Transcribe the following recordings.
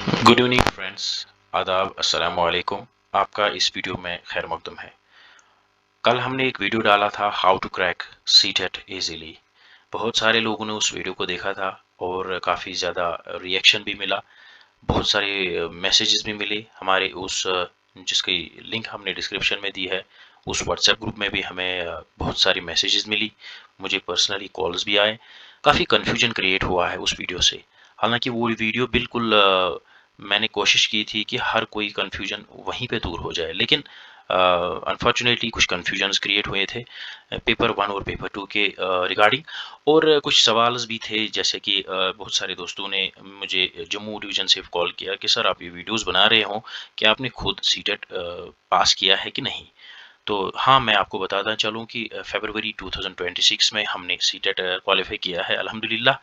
Good evening friends, आदाब, अस्सलाम वालेकुम। आपका इस वीडियो में खैर मकदम है। कल हमने एक वीडियो डाला था how to crack CTET easily. बहुत सारे लोगों ने उस वीडियो को देखा था और काफ़ी ज़्यादा रिएक्शन भी मिला, बहुत सारे मैसेजेस भी मिले हमारे उस जिसकी लिंक हमने डिस्क्रिप्शन में दी है उस व्हाट्सएप ग्रुप में भी हमें बहुत सारी मैसेजेस मिली, मुझे पर्सनली कॉल्स भी आए। काफ़ी कन्फ्यूजन क्रिएट हुआ है उस वीडियो से। हालांकि वो वीडियो बिल्कुल मैंने कोशिश की थी कि हर कोई कन्फ्यूजन वहीं पे दूर हो जाए, लेकिन अनफॉर्चुनेटली कुछ कन्फ्यूजन्स क्रिएट हुए थे पेपर वन और पेपर टू के रिगार्डिंग। और कुछ सवाल भी थे, जैसे कि बहुत सारे दोस्तों ने मुझे जम्मू डिवीज़न से कॉल किया कि सर आप ये वीडियोस बना रहे हो, क्या आपने खुद सीटेट पास किया है कि नहीं। तो हाँ, मैं आपको बताता चलूँ कि फरवरी 2026 में हमने सीटेट क्वालिफाई किया है अल्हम्दुलिल्लाह।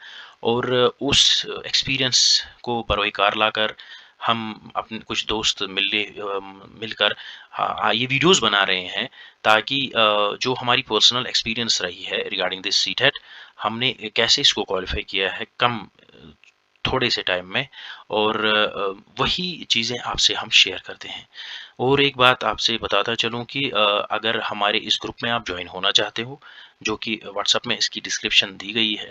और उस एक्सपीरियंस को बरोकार लाकर हम अपने कुछ दोस्त मिलकर ये वीडियोस बना रहे हैं, ताकि जो हमारी पर्सनल एक्सपीरियंस रही है रिगार्डिंग दिस सीटेट, हमने कैसे इसको क्वालिफाई किया है कम थोड़े से टाइम में, और वही चीज़ें आपसे हम शेयर करते हैं। और एक बात आपसे बताता चलूँ कि अगर हमारे इस ग्रुप में आप ज्वाइन होना चाहते हो, जो कि व्हाट्सएप में इसकी डिस्क्रिप्शन दी गई है,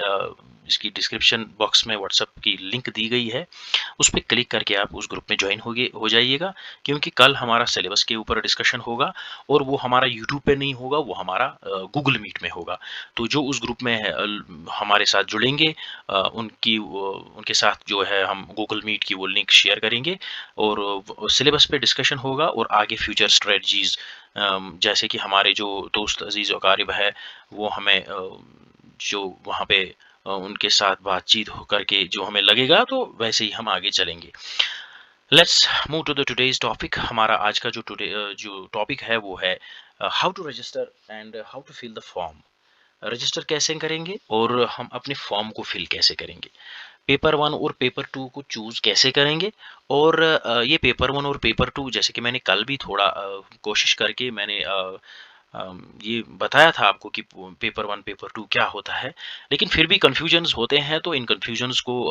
इसकी डिस्क्रिप्शन बॉक्स में व्हाट्सएप की लिंक दी गई है, उस पे क्लिक करके आप उस ग्रुप में ज्वाइन हो जाइएगा। क्योंकि कल हमारा सिलेबस के ऊपर डिस्कशन होगा, और वो हमारा यूट्यूब पे नहीं होगा, वो हमारा गूगल मीट में होगा। तो जो उस ग्रुप में हमारे साथ जुड़ेंगे, उनके साथ जो है हम गूगल मीट की वो लिंक शेयर करेंगे, और सिलेबस पे डिस्कशन होगा और आगे फ्यूचर स्ट्रेटजीज, जैसे कि हमारे जो दोस्त अजीज़ अकारिब है, वो हमें जो वहाँ पे उनके साथ बातचीत हो करके जो हमें लगेगा, तो वैसे ही हम आगे चलेंगे। Let's move to the today's topic. हमारा आज का जो टॉपिक है वो है how to register and how to fill the form. Register कैसे करेंगे और हम अपने फॉर्म को फिल कैसे करेंगे, पेपर वन और पेपर टू को चूज कैसे करेंगे। और ये पेपर वन और पेपर टू, जैसे कि मैंने कल भी थोड़ा कोशिश करके मैंने ये बताया था आपको कि पेपर वन पेपर टू क्या होता है, लेकिन फिर भी कन्फ्यूजन्स होते हैं, तो इन कन्फ्यूजन्स को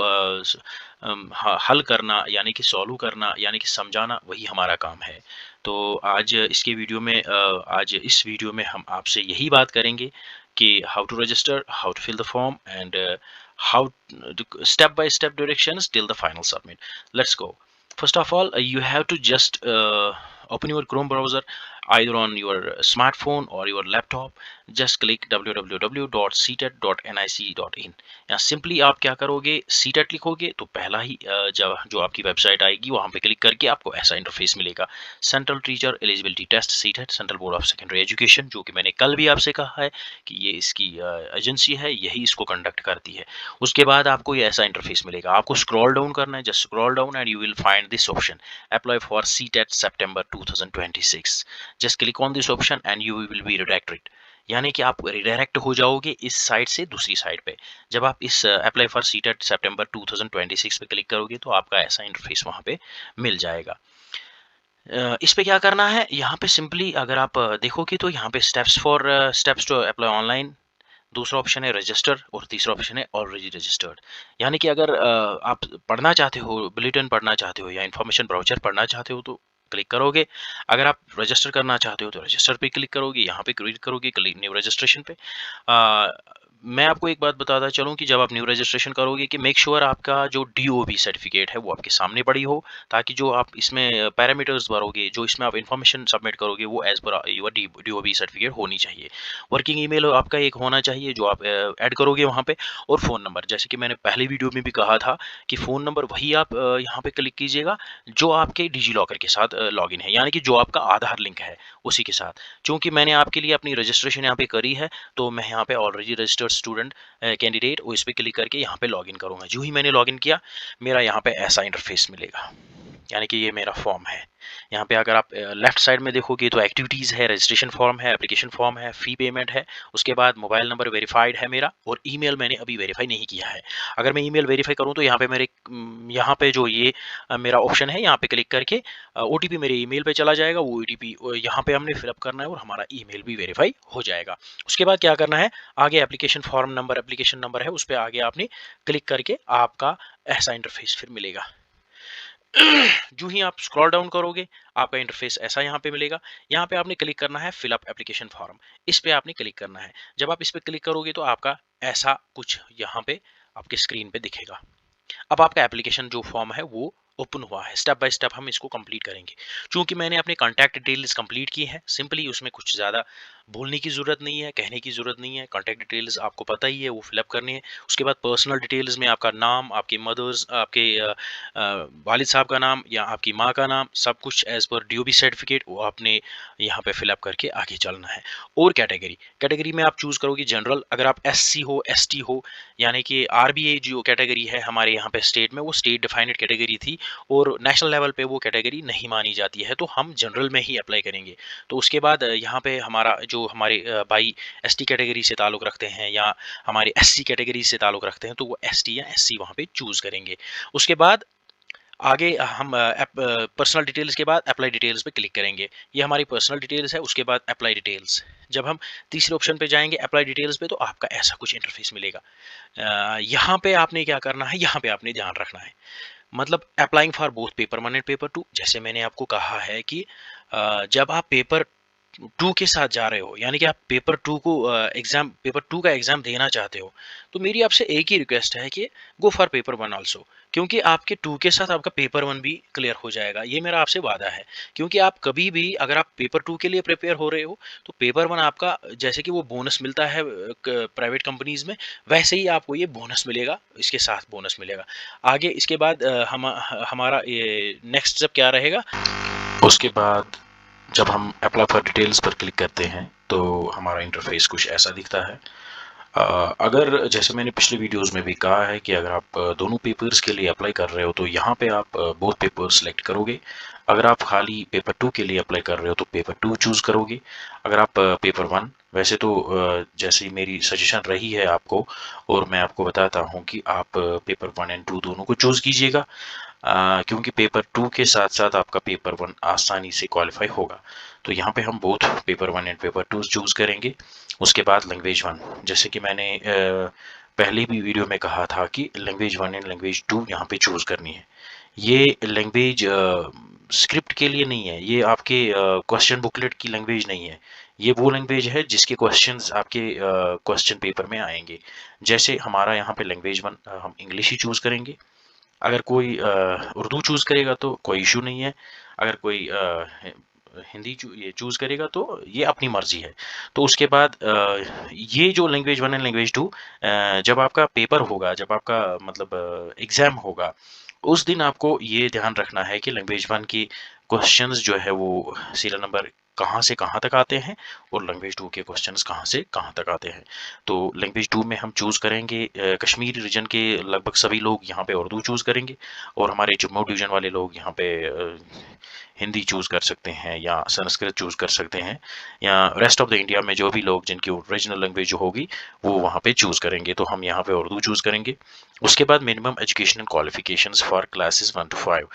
हल करना यानी कि सॉल्व करना यानी कि समझाना, वही हमारा काम है। तो आज इसके वीडियो में आज इस वीडियो में हम आपसे यही बात करेंगे कि how to register, how to fill the form, and how step by step directions till the final submit. Let's go. First of all, you have to just open your Chrome browser either on your smartphone or your laptop. Just click www.ctet.nic.in। या simply आप क्या करोगे, CTET लिखोगे तो पहला ही जब जो आपकी वेबसाइट आएगी वहां पे क्लिक करके आपको ऐसा इंटरफेस मिलेगा, central teacher eligibility test CTET, central board of secondary education, जो कि मैंने कल भी आपसे कहा है कि ये इसकी एजेंसी है, यही इसको कंडक्ट करती है। उसके बाद आपको ये ऐसा इंटरफेस मिलेगा, आपको स्क्रॉल डाउन करना है, just scroll down and you will find this option, apply for CTET September 2026। Just click on this option and you will be redirected, यानी कि आप रिडायरेक्ट हो जाओगे इस साइट से दूसरी साइट पे। जब आप इस अप्लाई फॉर सीटेट सितंबर 2026 पे क्लिक करोगे तो आपका ऐसा इंटरफेस वहां पे मिल जाएगा। इस पे क्या करना है, यहाँ पे सिंपली अगर आप देखोगे तो यहाँ पे स्टेप्स टू अप्लाई ऑनलाइन, दूसरा ऑप्शन है रजिस्टर, और तीसरा ऑप्शन है ऑलरेडी रजिस्टर्ड। यानी कि अगर आप पढ़ना चाहते हो, बुलेटिन पढ़ना चाहते हो या इन्फॉर्मेशन ब्राउचर पढ़ना चाहते हो तो क्लिक करोगे। अगर आप रजिस्टर करना चाहते हो तो रजिस्टर पे क्लिक करोगे, यहाँ पे क्लिक करोगे क्लिक न्यू रजिस्ट्रेशन पे। आ, मैं आपको एक बात बताता चलूँ कि जब आप न्यू रजिस्ट्रेशन करोगे कि मेक श्योर आपका जो डीओबी सर्टिफिकेट है वो आपके सामने पड़ी हो, ताकि जो आप इसमें पैरामीटर्स भरोगे, जो इसमें आप इन्फॉर्मेशन सबमिट करोगे, वो as per your DOB certificate होनी चाहिए। वर्किंग ईमेल आपका एक होना चाहिए जो आप ऐड करोगे वहाँ पे, और फ़ोन नंबर, जैसे कि मैंने पहले वीडियो में भी कहा था कि फ़ोन नंबर वही आप यहाँ पे क्लिक कीजिएगा जो आपके डिजी लॉकर के साथ लॉगिन है, यानी कि जो आपका आधार लिंक है उसी के साथ। चूँकि मैंने आपके लिए अपनी रजिस्ट्रेशन यहाँ पे करी है, तो मैं यहाँ पे ऑलरेडी रजिस्टर्ड स्टूडेंट कैंडिडेट, वो इस पे क्लिक करके यहाँ पे लॉगिन करूँगा। जो ही मैंने लॉगिन किया, मेरा यहाँ पे ऐसा इंटरफेस मिलेगा, यानी कि ये मेरा फॉर्म है। यहाँ पे अगर आप लेफ्ट साइड में देखोगे तो एक्टिविटीज़ है, रजिस्ट्रेशन फॉर्म है, एप्लीकेशन फॉर्म है, फ़ी पेमेंट है, उसके बाद मोबाइल नंबर वेरीफाइड है मेरा, और ईमेल मैंने अभी वेरीफाई नहीं किया है। अगर मैं ईमेल वेरीफाई करूँ तो यहाँ पे यहाँ पे जो ये मेरा ऑप्शन है, यहाँ पे क्लिक करके ओटीपी मेरे ईमेल पे चला जाएगा, वो ओटीपी यहाँ पे हमने फिलअप करना है और हमारा ईमेल भी वेरीफाई हो जाएगा। उसके बाद क्या करना है, आगे एप्लीकेशन नंबर है, उस पर आगे आपने क्लिक करके आपका ऐसा इंटरफेस फिर मिलेगा। जो ही आप स्क्रॉल डाउन करोगे आपका इंटरफेस ऐसा यहाँ पे मिलेगा। यहाँ पे आपने क्लिक करना है फिल अप एप्लीकेशन फॉर्म, इस पे आपने क्लिक करना है। जब आप इस पे क्लिक करोगे तो आपका ऐसा कुछ यहाँ पे आपके स्क्रीन पे दिखेगा। अब आपका एप्लीकेशन जो फॉर्म है वो ओपन हुआ है। स्टेप बाय स्टेप हम इसको कंप्लीट करेंगे। चूंकि मैंने अपने कॉन्टैक्ट डिटेल्स कंप्लीट की है, सिंपली उसमें कुछ ज़्यादा बोलने की ज़रूरत नहीं है, कहने की ज़रूरत नहीं है। कॉन्टैक्ट डिटेल्स आपको पता ही है, वो फिलअप करनी है। उसके बाद पर्सनल डिटेल्स में आपका नाम, आपके मदर्स, आपके वालिद साहब का नाम या आपकी माँ का नाम, सब कुछ एज़ पर डीओबी सर्टिफिकेट वो आपने यहाँ पे फिलअप करके आगे चलना है। और कैटेगरी, कैटेगरी में आप चूज़ करोगे जनरल। अगर आप एससी हो, एसटी हो, यानी कि आरबीए जो कैटेगरी है हमारे यहाँ पे स्टेट में, वो स्टेट डिफाइंड कैटेगरी थी और नेशनल लेवल पे वो कैटेगरी नहीं मानी जाती है, तो हम जनरल में ही अप्लाई करेंगे। तो उसके बाद यहाँ पे हमारा जो हमारे भाई एसटी कैटेगरी से ताल्लुक़ रखते हैं या हमारे एससी कैटेगरी से ताल्लुक़ रखते हैं, तो वो एसटी या एससी वहाँ पे चूज़ करेंगे। उसके बाद आगे हम पर्सनल डिटेल्स के बाद अप्लाई डिटेल्स पे क्लिक करेंगे। ये हमारी पर्सनल डिटेल्स है, उसके बाद अप्लाई डिटेल्स। जब हम तीसरे ऑप्शन पे जाएंगे अप्लाई डिटेल्स पे, तो आपका ऐसा कुछ इंटरफेस मिलेगा। यहाँ पे आपने क्या करना है, यहाँ पे आपने ध्यान रखना है। मतलब applying for both paper 1 and paper 2, जैसे मैंने आपको कहा है कि जब आप पेपर 2 के साथ जा रहे हो, यानी कि आप पेपर 2 को पेपर 2 का एग्जाम देना चाहते हो, तो मेरी आपसे एक ही रिक्वेस्ट है कि गो फॉर पेपर 1 आल्सो, क्योंकि आपके 2 के साथ आपका पेपर 1 भी क्लियर हो जाएगा। ये मेरा आपसे वादा है। क्योंकि आप कभी भी अगर आप पेपर 2 के लिए प्रिपेयर हो रहे हो, तो पेपर 1 आपका जैसे कि वो बोनस मिलता है प्राइवेट कंपनीज में, वैसे ही आपको ये बोनस मिलेगा, इसके साथ बोनस मिलेगा। आगे इसके बाद हमारा ये नेक्स्ट स्टेप क्या रहेगा। उसके बाद जब हम अप्लाई फॉर डिटेल्स पर क्लिक करते हैं तो हमारा इंटरफेस कुछ ऐसा दिखता है। अगर जैसे मैंने पिछले वीडियोस में भी कहा है कि अगर आप दोनों पेपर्स के लिए अप्लाई कर रहे हो तो यहाँ पे आप बोथ पेपर सेलेक्ट करोगे। अगर आप खाली पेपर 2 के लिए अप्लाई कर रहे हो तो पेपर 2 चूज़ करोगे। अगर आप पेपर 1, वैसे तो जैसे मेरी सजेशन रही है आपको और मैं आपको बताता हूँ कि आप पेपर 1 एंड 2 दोनों को चूज़ कीजिएगा, क्योंकि पेपर 2 के साथ साथ आपका पेपर 1 आसानी से क्वालिफाई होगा। तो यहाँ पे हम both paper 1 and paper 2 choose करेंगे। उसके बाद लैंग्वेज 1, जैसे कि मैंने पहले भी वीडियो में कहा था कि लैंग्वेज 1 एंड लैंग्वेज 2 यहाँ पे चूज़ करनी है। ये लैंग्वेज स्क्रिप्ट के लिए नहीं है, ये आपके क्वेश्चन बुकलेट की लैंग्वेज नहीं है। ये वो लैंग्वेज है जिसके क्वेश्चंस आपके क्वेश्चन पेपर में आएंगे। जैसे हमारा यहाँ पे लैंग्वेज 1 हम इंग्लिश ही चूज़ करेंगे। अगर कोई उर्दू चूज़ करेगा तो कोई इशू नहीं है। अगर कोई हिंदी ये चूज़ करेगा तो ये अपनी मर्जी है। तो उसके बाद ये जो लैंग्वेज 1 एंड लैंग्वेज 2, जब आपका पेपर होगा, जब आपका मतलब एग्ज़ाम होगा, उस दिन आपको ये ध्यान रखना है कि लैंग्वेज 1 की क्वेश्चंस जो है वो सीरियल नंबर कहाँ से कहाँ तक आते हैं और लैंग्वेज 2 के क्वेश्चंस कहाँ से कहाँ तक आते हैं। तो लैंग्वेज 2 में हम चूज़ करेंगे, कश्मीर रीजन के लगभग सभी लोग यहाँ पे उर्दू चूज़ करेंगे और हमारे जम्मू डिवीज़न वाले लोग यहाँ पे हिंदी चूज़ कर सकते हैं या संस्कृत चूज़ कर सकते हैं, या रेस्ट ऑफ द इंडिया में जो भी लोग जिनकी ओरिजिनल लैंग्वेज जो होगी वो वहाँ पे चूज़ करेंगे। तो हम यहाँ पे उर्दू चूज़ करेंगे। उसके बाद minimum educational qualifications for classes 1 to 5,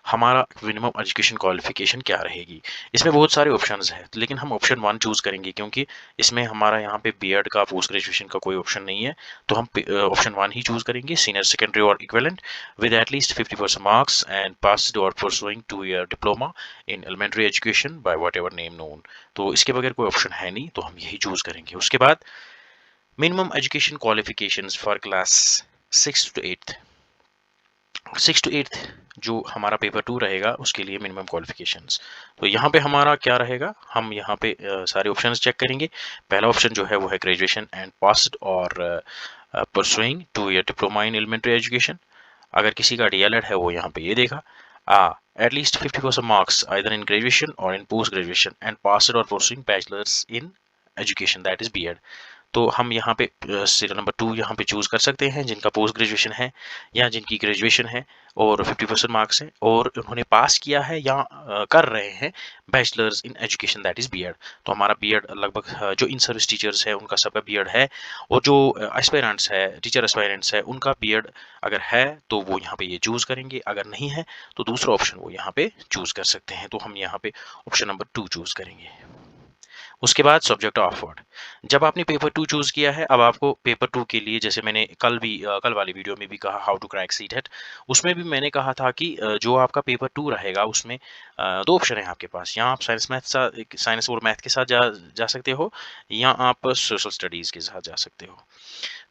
हमारा मिनिमम एजुकेशन क्वालिफिकेशन क्या रहेगी। इसमें बहुत सारे ऑप्शंस हैं, लेकिन हम ऑप्शन 1 चूज़ करेंगे क्योंकि इसमें हमारा यहाँ पे बीएड का, पोस्ट ग्रेजुएशन का कोई ऑप्शन नहीं है। तो हम ऑप्शन 1 ही चूज़ करेंगे, सीनियर सेकेंडरी और equivalent with at least 50% marks and passed or pursuing 2-year diploma in elementary education by whatever name known। तो इसके बगैर कोई ऑप्शन है नहीं, तो हम यही चूज़ करेंगे। उसके बाद minimum education qualifications for class 6 to 8, 6 to 8 जो हमारा पेपर 2 रहेगा उसके लिए मिनिमम क्वालिफिकेशंस। तो यहाँ पे हमारा क्या रहेगा, हम यहाँ पे सारे ऑप्शंस चेक करेंगे। पहला ऑप्शन जो है वो है ग्रेजुएशन एंड पास्ड और pursuing 2-year diploma in elementary education. अगर किसी का डीएलएड है वो यहाँ पे ये देखा, at least 50% marks either in graduation or in post graduation and passed or pursuing bachelor's in education that is B.Ed। तो हम यहाँ पे सीरियल नंबर 2 यहाँ पे चूज़ कर सकते हैं जिनका पोस्ट ग्रेजुएशन है या जिनकी ग्रेजुएशन है और 50% मार्क्स हैं और उन्होंने पास किया है या कर रहे हैं bachelors in education that is BEd. तो हमारा बीएड लगभग जो इन सर्विस टीचर्स है उनका सबका बीएड है, और जो एस्पायरेंट्स है, टीचर एस्पायरेंट्स है, उनका बीएड अगर है तो वो यहाँ पे ये चूज़ करेंगे, अगर नहीं है तो दूसरा ऑप्शन वो यहाँ पे चूज़ कर सकते हैं। तो हम यहाँ पे ऑप्शन नंबर 2 चूज़ करेंगे। उसके बाद सब्जेक्ट ऑफर्ड। जब आपने पेपर 2 चूज़ किया है, अब आपको पेपर 2 के लिए, जैसे मैंने कल वाली वीडियो में भी कहा हाउ टू क्रैक सीटेट, उसमें भी मैंने कहा था कि जो आपका पेपर 2 रहेगा उसमें 2 ऑप्शन है आपके पास। यहाँ आप साइंस और मैथ के साथ जा सकते हो, या आप सोशल स्टडीज़ के साथ जा सकते हो।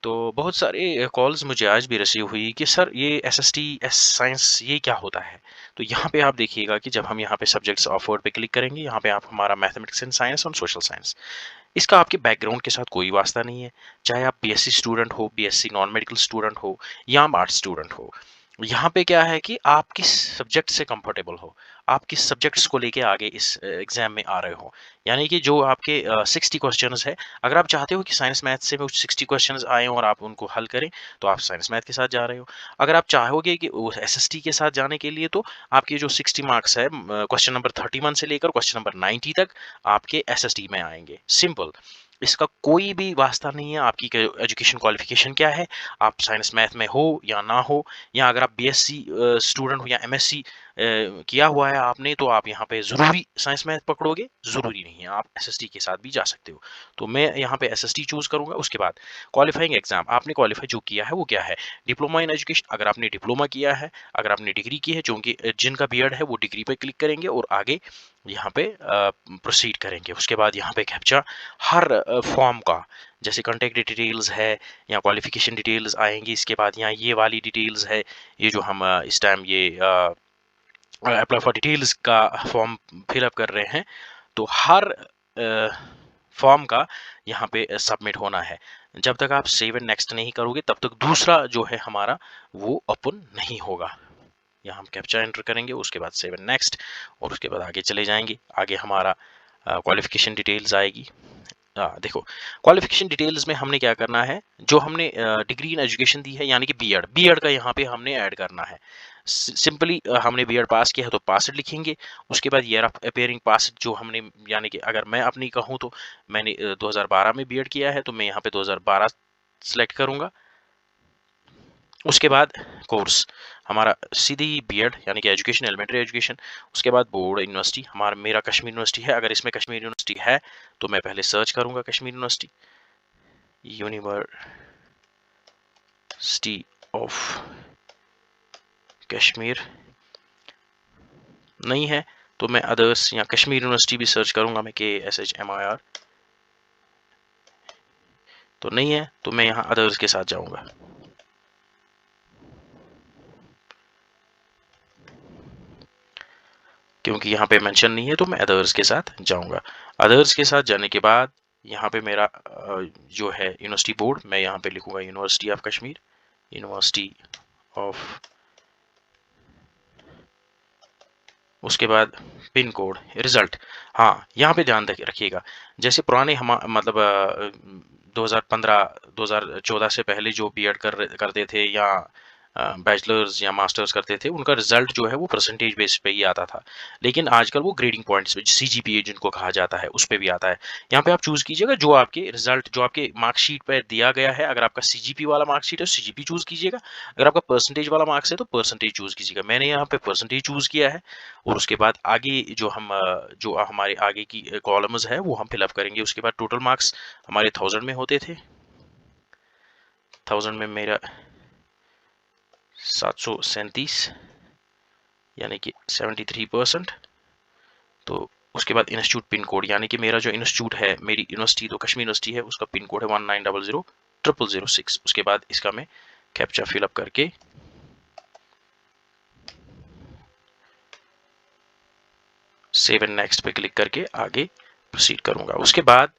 तो बहुत सारे कॉल्स मुझे आज भी रिसीव हुई कि सर ये एसएसटी साइंस ये क्या होता है। तो यहाँ पे आप देखिएगा कि जब हम यहाँ पे सब्जेक्ट्स ऑफर्ड पे क्लिक करेंगे, यहाँ पे आप हमारा मैथमेटिक्स एंड साइंस और सोशल साइंस, इसका आपके बैकग्राउंड के साथ कोई वास्ता नहीं है। चाहे आप बीएससी स्टूडेंट हो, बीएससी नॉन मेडिकल स्टूडेंट हो, या आप आर्ट्स स्टूडेंट हो, यहाँ पे क्या है कि आप किस सब्जेक्ट से कंफर्टेबल हो, आप किस सब्जेक्ट्स को लेके आगे इस एग्जाम में आ रहे हो। यानी कि जो आपके 60 क्वेश्चंस है, अगर आप चाहते हो कि साइंस मैथ से वो 60 क्वेश्चंस आए और आप उनको हल करें, तो आप साइंस मैथ के साथ जा रहे हो। अगर आप चाहोगे कि वो एसएसटी के साथ जाने के लिए, तो आपके जो 60 मार्क्स है, क्वेश्चन नंबर 31 से लेकर क्वेश्चन नंबर 90 तक आपके एसएसटी में आएंगे। सिंपल, इसका कोई भी वास्ता नहीं है आपकी एजुकेशन क्वालिफिकेशन क्या है, आप साइंस मैथ में हो या ना हो, या अगर आप बीएससी स्टूडेंट हो या एमएससी किया हुआ है आपने, तो आप यहाँ पे ज़रूरी साइंस मैथ पकड़ोगे, ज़रूरी नहीं है, आप एसएसटी के साथ भी जा सकते हो। तो मैं यहाँ पे एसएसटी चूज़ करूँगा। उसके बाद क्वालिफाइंग एग्जाम, आपने क्वालिफाई जो किया है वो क्या है, डिप्लोमा इन एजुकेशन, अगर आपने डिप्लोमा किया है, अगर आपने डिग्री की है, क्योंकि जिनका बीएड है वो डिग्री पे क्लिक करेंगे और आगे यहाँ पे प्रोसीड करेंगे। उसके बाद यहाँ पे कैप्चा हर फॉर्म का, जैसे कॉन्टैक्ट डिटेल्स है या क्वालिफिकेशन डिटेल्स आएंगी, इसके बाद यहाँ ये वाली डिटेल्स है, ये जो हम इस टाइम ये अप्लाई फॉर डिटेल्स का फॉर्म फिलअप कर रहे हैं, तो हर फॉर्म का यहाँ पे सबमिट होना है। जब तक आप सेव एंड नेक्स्ट नहीं करोगे, तब तक दूसरा जो है हमारा वो ओपन नहीं होगा। यहाँ हम कैप्चा एंटर करेंगे, उसके बाद सेव एंड नेक्स्ट, और उसके बाद आगे चले जाएंगे। आगे हमारा क्वालिफिकेशन डिटेल्स आएगी। देखो, क्वालिफिकेशन डिटेल्स में हमने क्या करना है, जो हमने डिग्री इन एजुकेशन दी है, यानी कि बीएड का यहाँ पे हमने ऐड करना है। सिंपली हमने बीएड पास किया है तो पासड लिखेंगे। उसके बाद ईयर ऑफ अपेयरिंग पासड, जो हमने, यानी कि अगर मैं अपनी कहूँ तो मैंने 2012 में बीएड किया है, तो मैं यहाँ पे 2012 सेलेक्ट करूँगा। उसके बाद कोर्स हमारा सीधी बीएड, यानी कि एजुकेशन, एलिमेंट्री एजुकेशन। उसके बाद बोर्ड यूनिवर्सिटी, मेरा कश्मीर यूनिवर्सिटी है। अगर इसमें कश्मीर यूनिवर्सिटी है तो मैं पहले सर्च करूंगा Kashmir university, university of Kashmir. नहीं है तो मैं अदर्स या कश्मीर यूनिवर्सिटी भी सर्च करूंगा, मैं KSHMIR। तो नहीं है तो मैं यहाँ अदर्स के साथ जाऊंगा। क्योंकि यहाँ पे मेंशन नहीं है तो मैं अदर्स के साथ जाऊंगा। अदर्स के साथ जाने के बाद यहाँ पे मेरा जो है यूनिवर्सिटी बोर्ड, मैं यहाँ पे लिखूंगा university of Kashmir, university of. उसके बाद पिन कोड, रिजल्ट। हाँ, यहाँ पे ध्यान रखिएगा, जैसे पुराने हम मतलब 2015 2014 से पहले जो बीएड करते थे या बैचलर्स या मास्टर्स करते थे, उनका रिजल्ट जो है वो परसेंटेज बेस पे ही आता था। लेकिन आजकल वो ग्रेडिंग पॉइंट्स पे, सीजीपीए जिनको कहा जाता है, उस पे भी आता है। यहाँ पे आप चूज कीजिएगा जो आपके रिजल्ट, जो आपके मार्कशीट पे दिया गया है। अगर आपका सीजीपी वाला मार्कशीट है तो सीजीपी चूज कीजिएगा, अगर आपका परसेंटेज वाला मार्क्स है तो परसेंटेज चूज कीजिएगा। मैंने यहाँ पे परसेंटेज चूज किया है। और उसके बाद आगे जो हमारे आगे की कॉलम्स है वो हम फिलअप करेंगे। उसके बाद टोटल मार्क्स हमारे 1000 में होते थे, 1000 में मेरा 737, यानी कि 73%। तो उसके बाद इंस्टीट्यूट पिन कोड, यानी कि मेरा जो इंस्टीट्यूट है, मेरी यूनिवर्सिटी तो कश्मीर यूनिवर्सिटी है, उसका पिन कोड है 19000006। उसके बाद इसका मैं कैप्चा फिलअप करके सेव एंड नेक्स्ट पे क्लिक करके आगे प्रोसीड करूंगा। उसके बाद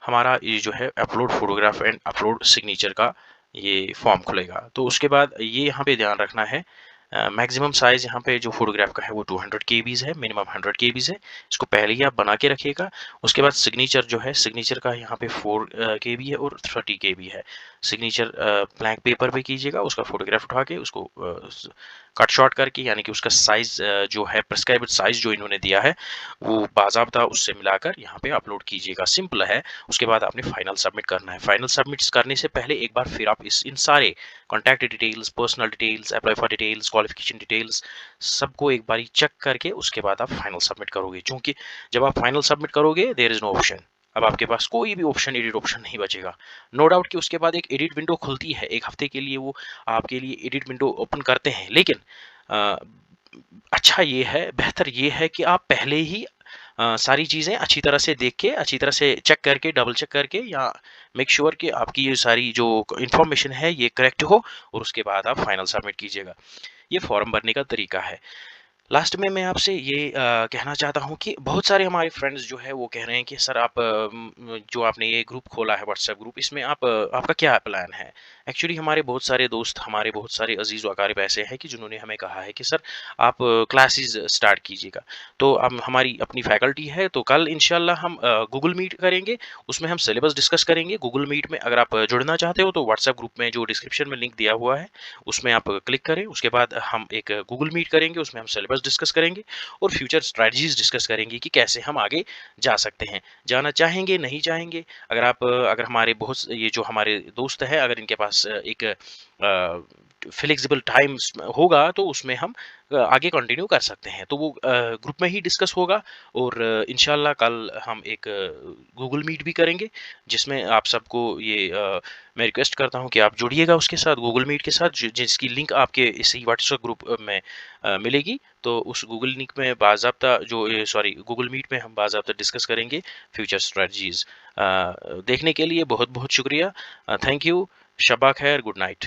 हमारा ये जो है upload photograph and upload signature का ये फॉर्म खुलेगा। तो उसके बाद ये यहाँ पे ध्यान रखना है, मैक्सिमम साइज यहाँ पे जो फोटोग्राफ का है वो 200 kbs है, मिनिमम 100 kbs है। इसको पहले ही आप बना के रखिएगा। उसके बाद सिग्नेचर जो है, सिग्नेचर का यहाँ पे 4 kb है और 30 kb है। सिग्नेचर ब्लैंक पेपर पे कीजिएगा, उसका फोटोग्राफ उठा के उसको कट शॉट करके, यानी कि उसका साइज जो है प्रिस्क्राइब्ड साइज जो इन्होंने दिया है वो बाज़ाब्ता उससे मिलाकर यहाँ पे अपलोड कीजिएगा। सिंपल है। उसके बाद आपने फाइनल सबमिट करना है। फाइनल सबमिट करने से पहले एक बार फिर आप इन सारे contact details, personal details, apply for details, qualification details सबको एक बार चेक करके उसके बाद आप फाइनल सबमिट करोगे। क्योंकि जब आप फाइनल सबमिट करोगे देयर इज नो ऑप्शन, अब आपके पास कोई भी ऑप्शन, एडिट ऑप्शन नहीं बचेगा। नो डाउट कि उसके बाद एक एडिट विंडो खुलती है, एक हफ्ते के लिए वो आपके लिए एडिट विंडो ओपन करते हैं, लेकिन अच्छा ये है, बेहतर ये है कि आप पहले ही सारी चीज़ें अच्छी तरह से देख के, अच्छी तरह से चेक करके, डबल चेक करके, या मेक श्योर कि आपकी ये सारी जो इन्फॉर्मेशन है ये करेक्ट हो, और उसके बाद आप फाइनल सबमिट कीजिएगा। ये फॉर्म भरने का तरीका है। लास्ट में मैं आपसे ये कहना चाहता हूँ कि बहुत सारे हमारे फ्रेंड्स जो है वो कह रहे हैं कि सर आप जो आपने ये ग्रुप खोला है, व्हाट्सएप ग्रुप, इसमें आप आपका क्या प्लान है? एक्चुअली हमारे बहुत सारे दोस्त, हमारे बहुत सारे अजीज़ व अकारिब ऐसे हैं कि जिन्होंने हमें कहा है कि सर आप क्लासेस स्टार्ट कीजिएगा। तो अब हमारी अपनी फैकल्टी है, तो कल इंशाल्लाह हम गूगल मीट करेंगे, उसमें हम सिलेबस डिस्कस करेंगे। गूगल मीट में अगर आप जुड़ना चाहते हो तो व्हाट्सएप ग्रुप में जो डिस्क्रिप्शन में लिंक दिया हुआ है उसमें आप क्लिक करें। उसके बाद हम एक गूगल मीट करेंगे, उसमें हम सिलेबस डिस्कस करेंगे और फ्यूचर स्ट्रेटजीज डिस्कस करेंगे कि कैसे हम आगे जा सकते हैं, जाना चाहेंगे, नहीं चाहेंगे। अगर हमारे ये जो हमारे दोस्त है, अगर इनके पास एक फ्लेक्सिबल टाइम होगा तो उसमें हम आगे कंटिन्यू कर सकते हैं। तो वो ग्रुप में ही डिस्कस होगा, और इंशाल्लाह कल हम एक गूगल मीट भी करेंगे, जिसमें आप सबको ये मैं रिक्वेस्ट करता हूँ कि आप जुड़िएगा उसके साथ, गूगल मीट के साथ, जिसकी लिंक आपके इसी व्हाट्सएप ग्रुप में मिलेगी। तो उस गूगल मीट में गूगल मीट में हम बाज़ाब्ता डिस्कस करेंगे फ्यूचर स्ट्रेटजीज। देखने के लिए बहुत बहुत शुक्रिया। Thank you. शब्बा खैर, गुड नाइट।